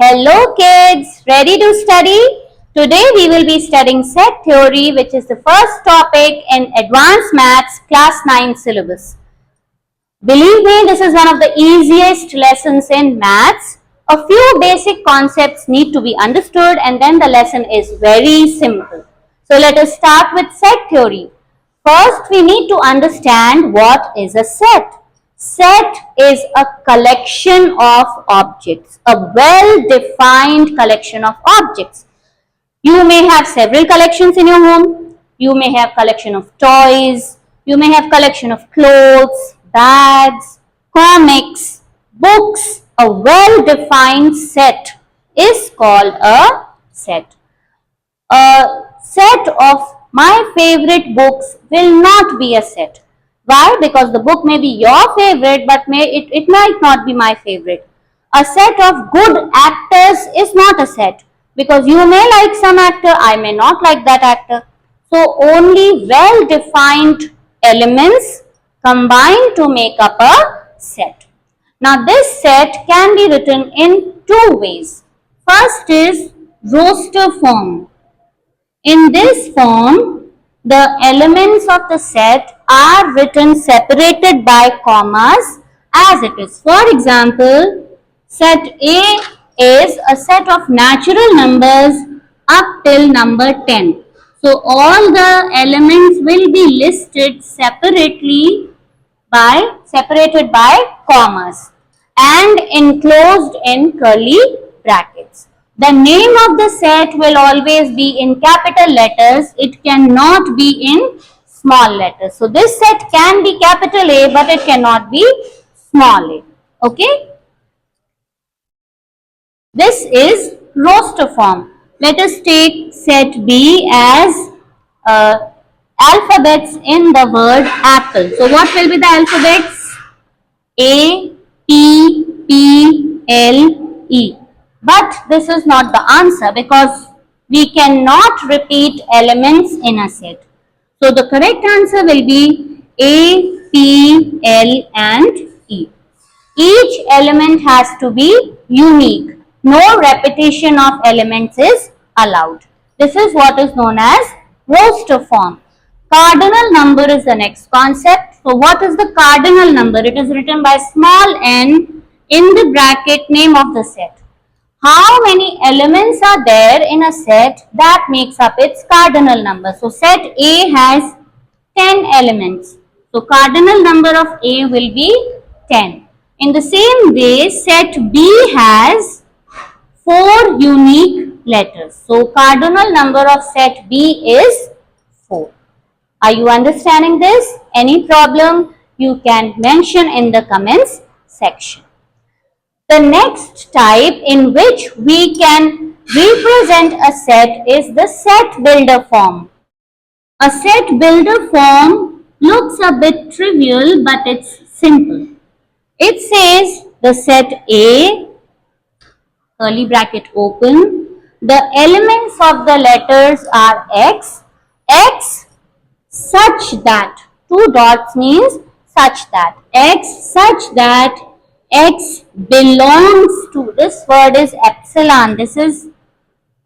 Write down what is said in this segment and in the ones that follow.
Hello kids, ready to study? Today we will be studying set theory, which is the first topic in advanced maths class 9 syllabus. Believe me, this is one of the easiest lessons in maths. A few basic concepts need to be understood and then the lesson is very simple. So let us start with set theory. First, we need to understand what is a set. Set is a collection of objects, a well-defined collection of objects. You may have several collections in your home. You may have collection of toys. You may have collection of clothes, bags, comics, books. A well-defined set is called a set. A set of my favorite books will not be a set. Why? Because the book may be your favorite, but it might not be my favorite. A set of good actors is not a set, because you may like some actor, I may not like that actor. So only well-defined elements combine to make up a set. Now this set can be written in two ways. First is roster form. In this form, the elements of the set are written separated by commas as it is. For example, set A is a set of natural numbers up till number 10. So all the elements will be listed separated by commas and enclosed in curly brackets. The name of the set will always be in capital letters. It cannot be in small letters. So this set can be capital A, but it cannot be small a. Okay. This is roster form. Let us take set B as alphabets in the word apple. So what will be the alphabets? A, P, P, L, E. But this is not the answer because we cannot repeat elements in a set. So the correct answer will be A, P, L and E. Each element has to be unique. No repetition of elements is allowed. This is what is known as roster form. Cardinal number is the next concept. So what is the cardinal number? It is written by small n in the bracket name of the set. How many elements are there in a set that makes up its cardinal number? So set A has 10 elements. So cardinal number of A will be 10. In the same way, set B has 4 unique letters. So cardinal number of set B is 4. Are you understanding this? Any problem? You can mention in the comments section. The next type in which we can represent a set is the set builder form. A set builder form looks a bit trivial, but it's simple. It says the set A, curly bracket open, the elements of the letters are X, X such that, two dots means such that, X such that X belongs to, this word is epsilon, this is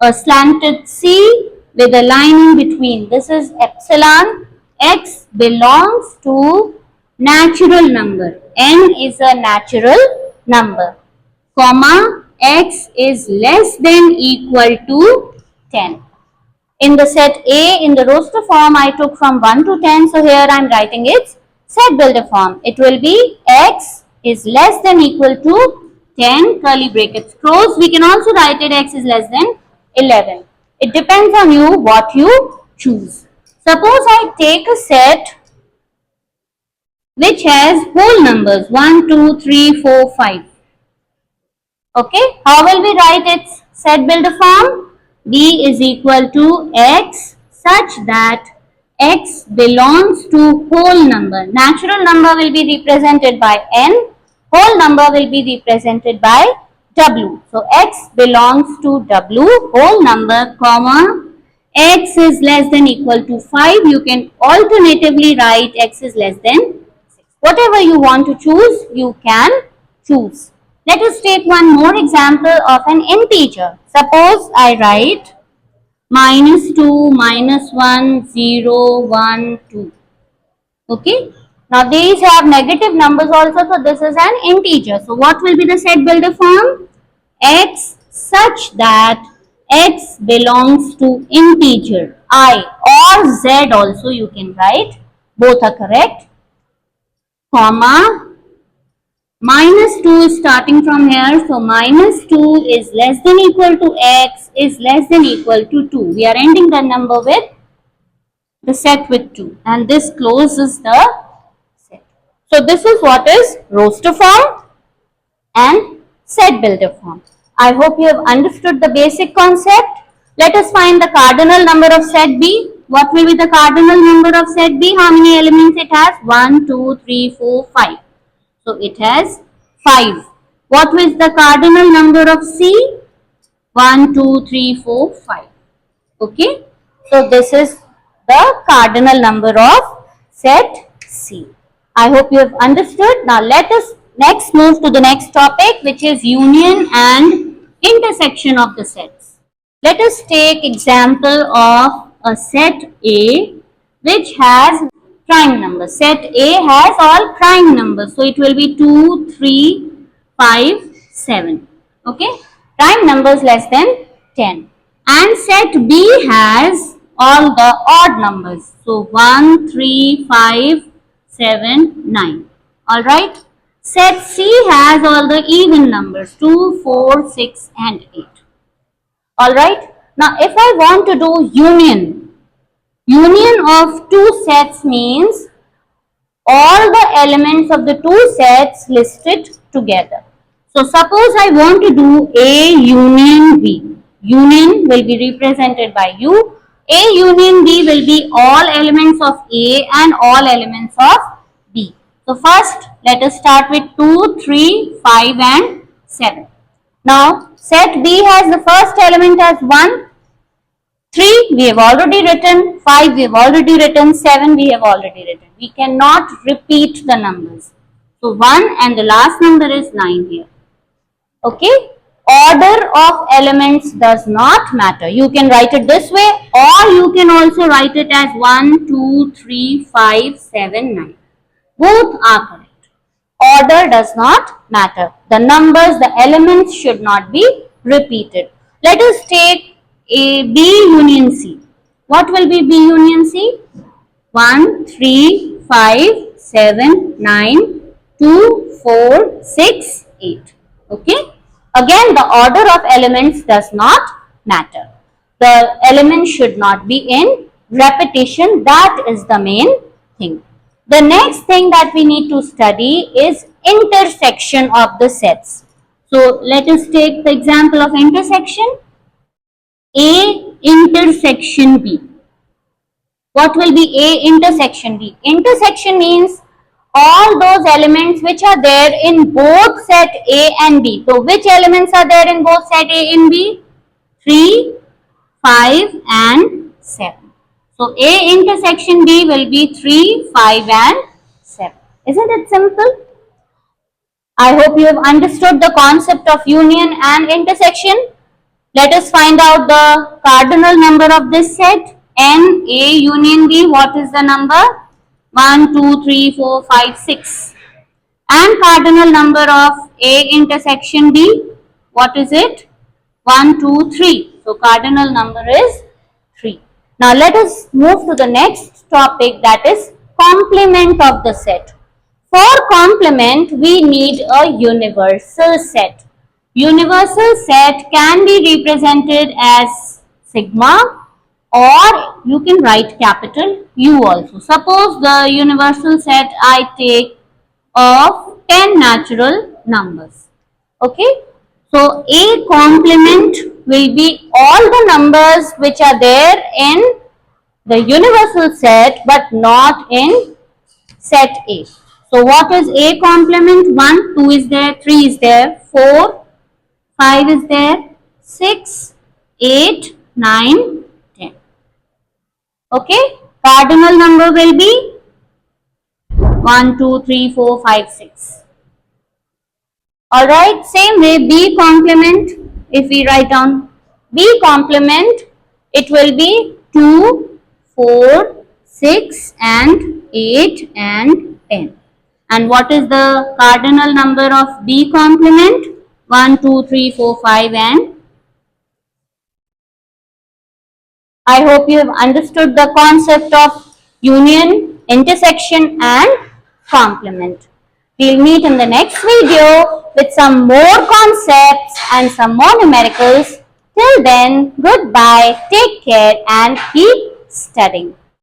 a slanted C with a line in between, this is epsilon, X belongs to natural number, N is a natural number, comma, X is less than equal to 10. In the set A, in the roster form, I took from 1 to 10, so here I am writing its set builder form. It will be X is less than equal to 10, curly brackets close. We can also write it X is less than 11. It depends on you what you choose. Suppose I take a set which has whole numbers 1, 2, 3, 4, 5. Okay, how will we write its set builder form? B is equal to X such that X belongs to whole number. Natural number will be represented by N. Whole number will be represented by W. So X belongs to W, whole number, comma, X is less than equal to 5. You can alternatively write X is less than 6. Whatever you want to choose, you can choose. Let us take one more example of an integer. Suppose I write -2, -1, 0, 1, 2. Okay. Now these have negative numbers also, so this is an integer. So what will be the set builder form? X such that x belongs to integer I, or z also you can write. Both are correct. Comma, -2 is starting from here. So -2 is less than equal to x is less than equal to 2. We are ending the number with the set with 2, and this closes the set. So this is what is roster form and set builder form. I hope you have understood the basic concept. Let us find the cardinal number of set B. What will be the cardinal number of set B? How many elements it has? 1, 2, 3, 4, 5. So it has 5. What was the cardinal number of C? 1, 2, 3, 4, 5. Okay. So this is the cardinal number of set C. I hope you have understood. Now let us next move to the next topic, which is union and intersection of the sets. Let us take example of a set A which has prime numbers. Set A has all prime numbers. So it will be 2, 3, 5, 7. Okay. Prime numbers less than 10. And set B has all the odd numbers. So 1, 3, 5, 7, 9. Alright. Set C has all the even numbers 2, 4, 6 and 8. Alright. Now if I want to do union of two sets means all the elements of the two sets listed together. So suppose I want to do A union B. Union will be represented by U. A union B will be all elements of A and all elements of B. So first let us start with 2, 3, 5 and 7. Now set B has the first element as 1. 3 we have already written, 5 we have already written, 7 we have already written. We cannot repeat the numbers. So 1 and the last number is 9 here. Okay. Order of elements does not matter. You can write it this way, or you can also write it as 1, 2, 3, 5, 7, 9. Both are correct. Order does not matter. The numbers, the elements should not be repeated. Let us take a B union C. What will be B union C? 1, 3, 5, 7, 9, 2, 4, 6, 8. Okay. Again, the order of elements does not matter. The elements should not be in repetition. That is the main thing. The next thing that we need to study is intersection of the sets. So let us take the example of intersection. A intersection B. What will be A intersection B? Intersection means all those elements which are there in both set A and B. So which elements are there in both set A and B? 3, 5 and 7. So A intersection B will be 3, 5 and 7. Isn't it simple? I hope you have understood the concept of union and intersection. Let us find out the cardinal number of this set. N A union B, what is the number? 1, 2, 3, 4, 5, 6. And cardinal number of A intersection B, what is it? 1, 2, 3. So cardinal number is 3. Now let us move to the next topic, that is complement of the set. For complement, we need a universal set. Universal set can be represented as sigma, or you can write capital U also. Suppose the universal set I take of 10 natural numbers. Okay. So A complement will be all the numbers which are there in the universal set but not in set A. So what is A complement? 1, 2 is there, 3 is there, 4, 5 is there, 6, 8, 9, 10. Okay. Cardinal number will be 1, 2, 3, 4, 5, 6. Alright, same way B complement, if we write down B complement, it will be 2, 4, 6 and 8 and 10. And what is the cardinal number of B complement? 1, 2, 3, 4, 5 and I hope you have understood the concept of union, intersection and complement. We'll meet in the next video with some more concepts and some more numericals. Till then, goodbye, take care and keep studying.